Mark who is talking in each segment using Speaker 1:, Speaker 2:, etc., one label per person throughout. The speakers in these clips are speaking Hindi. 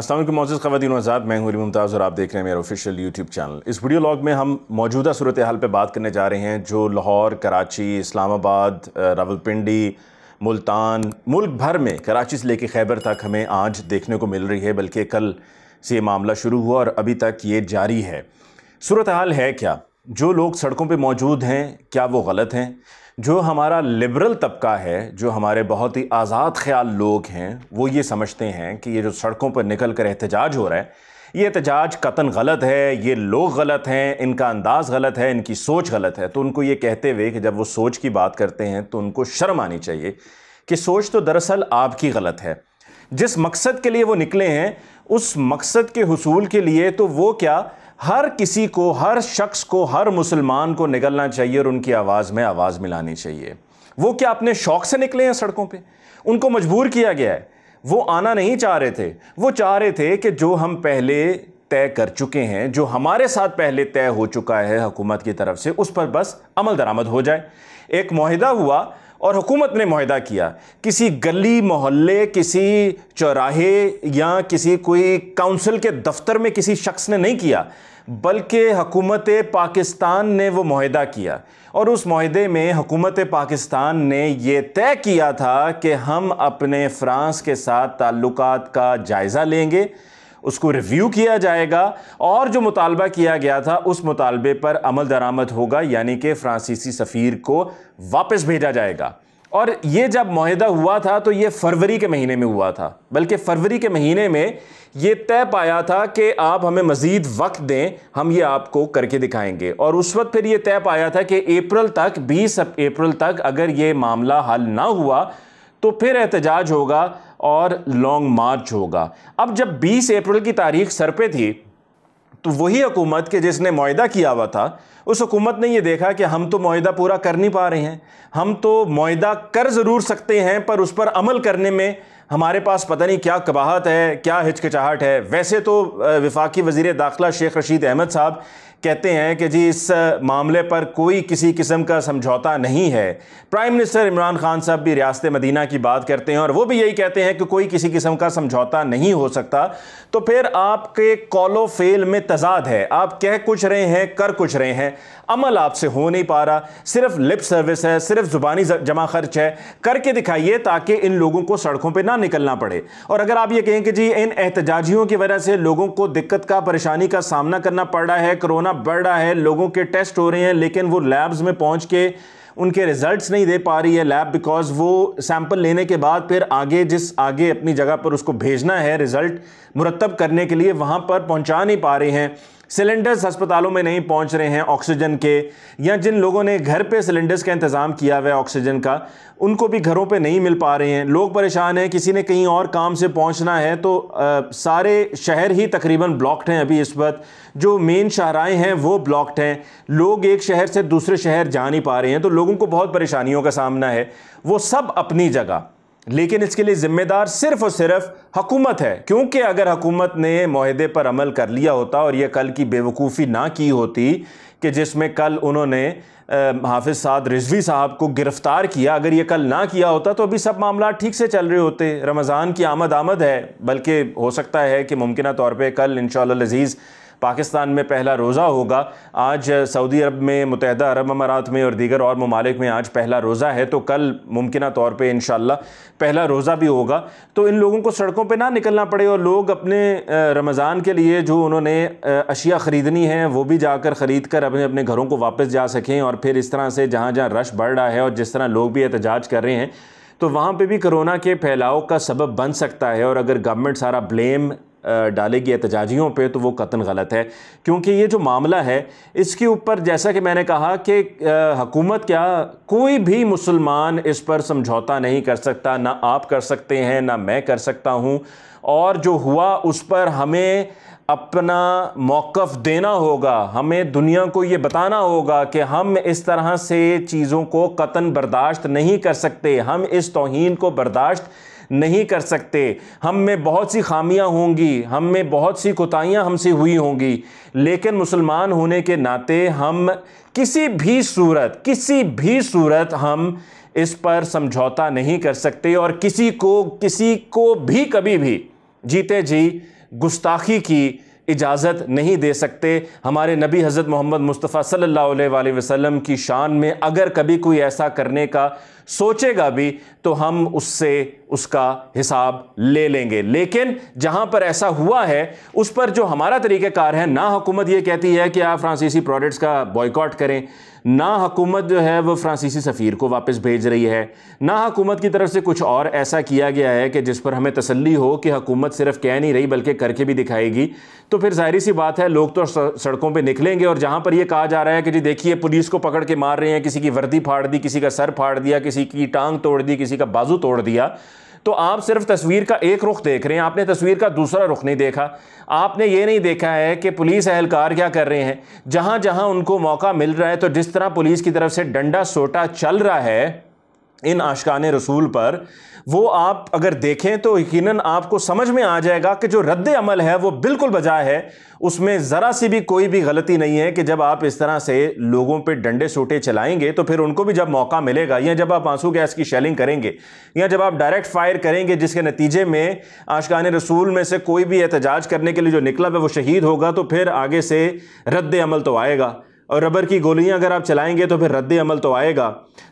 Speaker 1: अस्सलाम वालेकुम मोअज़्ज़ज़ ख़वातीन व हज़रात, मैं हूं अली मुमताज़ और आप देख रहे हैं मेरा ऑफिशियल यूट्यूब चैनल। इस वीडियो लॉग में हम मौजूदा सूरत हाल पे बात करने जा रहे हैं जो लाहौर, कराची, इस्लामाबाद, रावलपिंडी, मुल्तान, मुल्क भर में कराची से लेकर खैबर तक हमें आज देखने को मिल रही है। बल्कि कल से ये मामला शुरू हुआ और अभी तक ये जारी है। सूरत हाल है क्या? जो लोग सड़कों पर मौजूद हैं क्या वो गलत हैं? जो हमारा लिबरल तबका है, जो हमारे बहुत ही आज़ाद ख्याल लोग हैं, वो ये समझते हैं कि ये जो सड़कों पर निकल कर एहतजाज हो रहा है, ये एहतजाज कतन गलत है, ये लोग गलत हैं, इनका अंदाज़ गलत है, इनकी सोच गलत है। तो उनको ये कहते हुए कि जब वो सोच की बात करते हैं तो उनको शर्म आनी चाहिए कि सोच तो दरअसल आपकी गलत है। जिस मकसद के लिए वो निकले हैं उस मकसद के हुसूल के लिए तो वो क्या, हर किसी को, हर शख्स को, हर मुसलमान को निकलना चाहिए और उनकी आवाज़ में आवाज़ मिलानी चाहिए। वो क्या अपने शौक़ से निकले हैं सड़कों पे? उनको मजबूर किया गया है। वो आना नहीं चाह रहे थे। वो चाह रहे थे कि जो हम पहले तय कर चुके हैं, जो हमारे साथ पहले तय हो चुका है हुकूमत की तरफ से, उस पर बस अमल दरामद हो जाए। एक मुआहिदा हुआ और हुकूमत ने मुआहिदा किया। किसी गली मोहल्ले, किसी चौराहे या किसी कोई काउंसिल के दफ्तर में किसी शख्स ने नहीं किया, बल्कि हुकूमत पाकिस्तान ने वो मुआहिदा किया। और उस मुआहिदे में हुकूमत पाकिस्तान ने ये तय किया था कि हम अपने फ्रांस के साथ ताल्लुकात का जायज़ा लेंगे, उसको रिव्यू किया जाएगा और जो मुतालबा किया गया था उस मुतालबे पर अमल दरामद होगा, यानी कि फ्रांसीसी सफ़ीर को वापस भेजा जाएगा। और ये जब मुआहिदा हुआ था तो ये फरवरी के महीने में हुआ था। बल्कि फरवरी के महीने में ये तय पाया था कि आप हमें मज़ीद वक्त दें, हम ये आपको करके दिखाएंगे। और उस वक्त फिर ये तय पाया था कि अप्रैल तक, 20 अप्रैल तक अगर ये मामला हल ना हुआ तो फिर एहतजाज होगा और लॉन्ग मार्च होगा। अब जब 20 अप्रैल की तारीख सर पे थी तो वही हुकूमत के जिसने मुआहिदा किया हुआ था, उस हुकूमत ने ये देखा कि हम तो मुआहिदा पूरा कर नहीं पा रहे हैं। हम तो मुआहिदा कर ज़रूर सकते हैं पर उस पर अमल करने में हमारे पास पता नहीं क्या कबाहत है, क्या हिचकिचाहट है। वैसे तो वफाकी वज़ीर दाखिला शेख रशीद अहमद साहब कहते हैं कि जी इस मामले पर कोई किसी किस्म का समझौता नहीं है। प्राइम मिनिस्टर इमरान खान साहब भी रियासत मदीना की बात करते हैं और वो भी यही कहते हैं कि कोई किसी किस्म का समझौता नहीं हो सकता। तो फिर आपके कौलो फेल में तजाद है। आप कह कुछ रहे हैं, कर कुछ रहे हैं, अमल आपसे हो नहीं पा रहा। सिर्फ लिप सर्विस है, सिर्फ ज़ुबानी जमा खर्च है। करके दिखाइए ताकि इन लोगों को सड़कों पर ना निकलना पड़े। और अगर आप ये कहें कि जी इन एहतजाजियों की वजह से लोगों को दिक्कत का, परेशानी का सामना करना पड़ रहा है, कोरोना बढ़ रहा है, लोगों के टेस्ट हो रहे हैं लेकिन वो लैब्स में पहुंच के उनके रिजल्ट्स नहीं दे पा रही है लैब, बिकॉज वो सैंपल लेने के बाद फिर आगे अपनी जगह पर उसको भेजना है रिजल्ट मुरतब करने के लिए, वहां पर पहुंचा नहीं पा रहे हैं। सिलेंडर्स अस्पतालों में नहीं पहुंच रहे हैं ऑक्सीजन के, या जिन लोगों ने घर पे सिलेंडर्स का इंतज़ाम किया हुआ है ऑक्सीजन का, उनको भी घरों पे नहीं मिल पा रहे हैं। लोग परेशान हैं। किसी ने कहीं और काम से पहुंचना है तो सारे शहर ही तकरीबन ब्लॉक्ड हैं अभी इस वक्त। जो मेन शाहराएँ हैं वो ब्लॉक्ड हैं। लोग एक शहर से दूसरे शहर जा नहीं पा रहे हैं। तो लोगों को बहुत परेशानियों का सामना है। वो सब अपनी जगह, लेकिन इसके लिए जिम्मेदार सिर्फ और सिर्फ हुकूमत है। क्योंकि अगर हुकूमत ने मुआहिदे पर अमल कर लिया होता और ये कल की बेवकूफ़ी ना की होती कि जिसमें कल उन्होंने हाफिज़ साद रिजवी साहब को गिरफ्तार किया, अगर ये कल ना किया होता तो अभी सब मामला ठीक से चल रहे होते। रमज़ान की आमद है, बल्कि हो सकता है कि मुमकिन तौर पर कल इंशाअल्लाह अज़ीज़ पाकिस्तान में पहला रोज़ा होगा। आज सऊदी अरब में, मुत्तहिदा अरब अमारात में और दीगर और ममालिक में आज पहला रोज़ा है। तो कल मुमकिन तौर पे इंशाअल्लाह पहला रोज़ा भी होगा। तो इन लोगों को सड़कों पे ना निकलना पड़े और लोग अपने रमज़ान के लिए जो उन्होंने अशिया ख़रीदनी है वो भी जाकर ख़रीद कर अपने अपने घरों को वापस जा सकें। और फिर इस तरह से जहाँ जहाँ रश बढ़ रहा है और जिस तरह लोग भी एहतजाज कर रहे हैं तो वहाँ पर भी कोरोना के फैलाव का सबब बन सकता है। और अगर गवर्नमेंट सारा ब्लेम डालेगी एहतजाजियों पे तो वो कतन गलत है। क्योंकि ये जो मामला है इसके ऊपर, जैसा कि मैंने कहा कि हुकूमत क्या, कोई भी मुसलमान इस पर समझौता नहीं कर सकता। ना आप कर सकते हैं, ना मैं कर सकता हूँ। और जो हुआ उस पर हमें अपना मौक़िफ़ देना होगा। हमें दुनिया को ये बताना होगा कि हम इस तरह से चीज़ों को कतन बर्दाश्त नहीं कर सकते। हम इस तौहीन को बर्दाश्त नहीं कर सकते। हम में बहुत सी खामियां होंगी, हम में बहुत सी कोताहियां हमसे हुई होंगी, लेकिन मुसलमान होने के नाते हम किसी भी सूरत हम इस पर समझौता नहीं कर सकते और किसी को भी कभी भी जीते जी गुस्ताखी की इजाज़त नहीं दे सकते। हमारे नबी हज़रत मोहम्मद मुस्तफ़ा सल्लल्लाहु अलैहि वसल्लम की शान में अगर कभी कोई ऐसा करने का सोचेगा भी तो हम उससे उसका हिसाब ले लेंगे। लेकिन जहां पर ऐसा हुआ है उस पर जो हमारा तरीक़ाकार है, ना हुकूमत ये कहती है कि आप फ्रांसीसी प्रोडक्ट्स का बॉयकॉट करें, ना हुकूमत जो है वो फ्रांसीसी सफ़ीर को वापस भेज रही है, ना हुकूमत की तरफ से कुछ और ऐसा किया गया है कि जिस पर हमें तसल्ली हो कि हुकूमत सिर्फ कह नहीं रही बल्कि करके भी दिखाएगी। तो फिर ज़ाहिर सी बात है लोग तो सड़कों पे निकलेंगे। और जहाँ पर यह कहा जा रहा है कि जी देखिए पुलिस को पकड़ के मार रहे हैं, किसी की वर्दी फाड़ दी, किसी का सर फाड़ दिया, किसी की टांग तोड़ दी, किसी का बाजू तोड़ दिया, तो आप सिर्फ तस्वीर का एक रुख देख रहे हैं, आपने तस्वीर का दूसरा रुख नहीं देखा। आपने ये नहीं देखा है कि पुलिस एहलकार क्या कर रहे हैं। जहां जहां उनको मौका मिल रहा है, तो जिस तरह पुलिस की तरफ से डंडा सोटा चल रहा है इन आशिकाने रसूल पर, वो आप अगर देखें तो यकीनन आपको समझ में आ जाएगा कि जो रद्द अमल है वो बिल्कुल बजा है। उसमें ज़रा सी भी कोई भी गलती नहीं है कि जब आप इस तरह से लोगों पे डंडे सोटे चलाएंगे तो फिर उनको भी जब मौका मिलेगा, या जब आप आंसू गैस की शेलिंग करेंगे, या जब आप डायरेक्ट फायर करेंगे जिसके नतीजे में आशिकाने रसूल में से कोई भी एहतजाज करने के लिए जो निकला है वो शहीद होगा, तो फिर आगे से रद्द अमल तो आएगा। और रबर की गोलियां अगर आप चलाएंगे तो फिर रद्द अमल तो आएगा।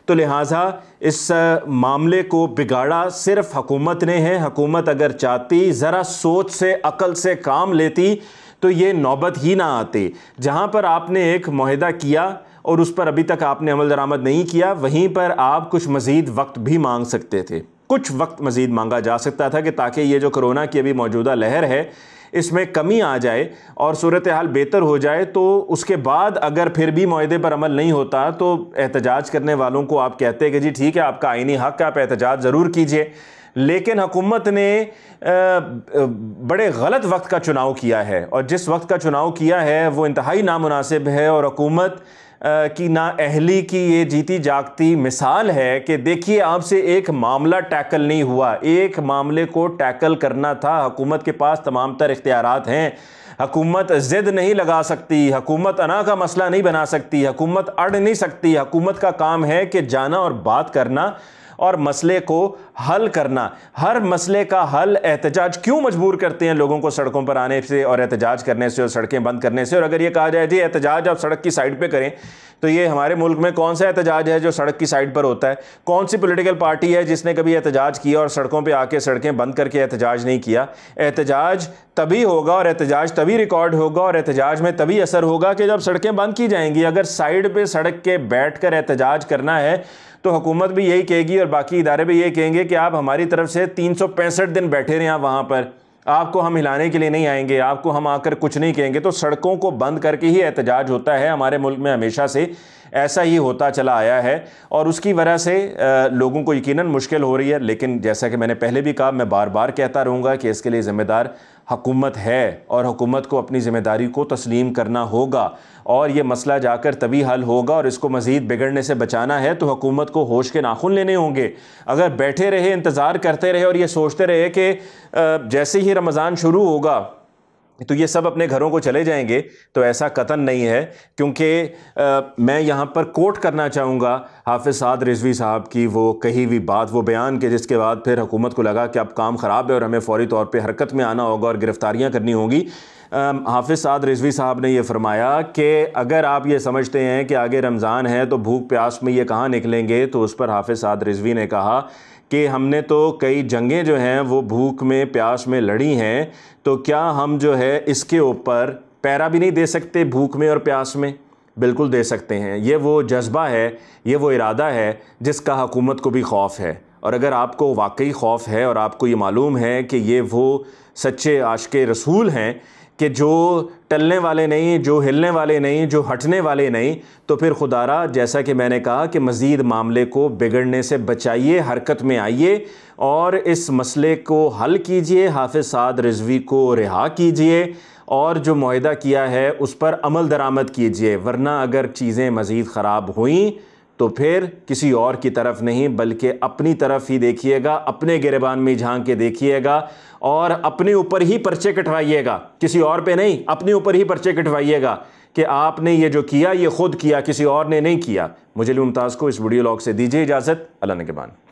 Speaker 1: तो लिहाजा इस मामले को बिगाड़ा सिर्फ हुकूमत ने है। हुकूमत अगर चाहती, ज़रा सोच से अकल से काम लेती तो ये नौबत ही ना आती। जहां पर आपने एक मुआहदा किया और उस पर अभी तक आपने अमल दरामद नहीं किया, वहीं पर आप कुछ मज़ीद वक्त भी मांग सकते थे, कुछ वक्त मज़ीद मांगा जा सकता था कि ताकि ये जो कोरोना की अभी मौजूदा लहर है इसमें कमी आ जाए और सूरत हाल बेहतर हो जाए। तो उसके बाद अगर फिर भी मुआहदे पर अमल नहीं होता तो एहतजाज करने वालों को आप कहते हैं कि जी ठीक है, आपका आईनी हक़ है, आप एहतजाज ज़रूर कीजिए। लेकिन हुकूमत ने बड़े गलत वक्त का चुनाव किया है, और जिस वक्त का चुनाव किया है वो इंतहाई नामुनासिब है। और हुकूमत की नाअहली की ये जीती जागती मिसाल है कि देखिए आपसे एक मामला टैकल नहीं हुआ, एक मामले को टैकल करना था। हुकूमत के पास तमाम तर इख्तियारात हैं। हुकूमत ज़िद नहीं लगा सकती, हुकूमत अना का मसला नहीं बना सकती, हुकूमत अड़ नहीं सकती। हुकूमत का काम है कि जाना और बात करना और मसले को हल करना। हर मसले का हल एहतजाज क्यों मजबूर करते हैं लोगों को सड़कों पर आने से और एहतजाज करने से और सड़कें बंद करने से? और अगर ये कहा जाए जी एहतजाज आप सड़क की साइड पे करें, तो ये हमारे मुल्क में कौन सा एहतजाज है जो सड़क की साइड पर होता है? कौन सी पॉलिटिकल पार्टी है जिसने कभी एहतजाज किया और सड़कों पे आके सड़कें बंद करके एहतजाज नहीं किया? एहतजाज तभी होगा और एहतजाज तभी रिकॉर्ड होगा और एहतजाज में तभी असर होगा कि जब सड़कें बंद की जाएंगी। अगर साइड पे सड़क के बैठ कर एहतजाज करना है तो हुकूमत भी यही कहेगी और बाकी इदारे भी यही कहेंगे कि आप हमारी तरफ से 365 दिन बैठे रहें वहाँ पर, आपको हम हिलाने के लिए नहीं आएंगे, आपको हम आकर कुछ नहीं कहेंगे। तो सड़कों को बंद करके ही एहतजाज होता है। हमारे मुल्क में हमेशा से ऐसा ही होता चला आया है और उसकी वजह से लोगों को यकीनन मुश्किल हो रही है। लेकिन जैसा कि मैंने पहले भी कहा, मैं बार बार कहता रहूँगा कि इसके लिए ज़िम्मेदार हुकूमत है और हुकूमत को अपनी ज़िम्मेदारी को तस्लीम करना होगा और ये मसला जाकर तभी हल होगा। और इसको मज़ीद बिगड़ने से बचाना है तो हुकूमत को होश के नाखून लेने होंगे। अगर बैठे रहे, इंतज़ार करते रहे और ये सोचते रहे कि जैसे ही रमज़ान शुरू होगा तो ये सब अपने घरों को चले जाएंगे, तो ऐसा कतन नहीं है। क्योंकि मैं यहाँ पर कोट करना चाहूँगा हाफिज़ साद रिजवी साहब की वो कही हुई बात, वो बयान के जिसके बाद फिर हुकूमत को लगा कि अब काम ख़राब है और हमें फ़ौरी तौर पे हरकत में आना होगा और गिरफ़्तारियाँ करनी होगी। हाफिज़ साद रिजवी साहब ने यह फरमाया कि अगर आप ये समझते हैं कि आगे रमज़ान है तो भूख प्यास में ये कहाँ निकलेंगे, तो उस पर हाफिज़ साद रिजवी ने कहा कि हमने तो कई जंगें जो हैं वो भूख में प्यास में लड़ी हैं, तो क्या हम जो है इसके ऊपर पैरा भी नहीं दे सकते भूख में और प्यास में? बिल्कुल दे सकते हैं। ये वो जज्बा है, ये वो इरादा है जिसका हुकूमत को भी खौफ है। और अगर आपको वाकई खौफ है और आपको ये मालूम है कि ये वो सच्चे आशिक़े रसूल हैं कि जो टलने वाले नहीं, जो हिलने वाले नहीं, जो हटने वाले नहीं, तो फिर खुदारा जैसा कि मैंने कहा कि मज़ीद मामले को बिगड़ने से बचाइए, हरकत में आइए और इस मसले को हल कीजिए। हाफिज़ साद रिजवी को रिहा कीजिए और जो मुआहदा किया है उस पर अमल दरामद कीजिए। वरना अगर चीज़ें मज़ीद ख़राब हुई तो फिर किसी और की तरफ नहीं बल्कि अपनी तरफ ही देखिएगा, अपने गिरबान में झांक के देखिएगा और अपने ऊपर ही पर्चे कटवाइएगा, किसी और पे नहीं, अपने ऊपर ही पर्चे कटवाइएगा कि आपने ये जो किया ये खुद किया, किसी और ने नहीं किया। मुझे मुमताज़ को इस वीडियो लॉग से दीजिए इजाज़त। अल्लाह ने के बान।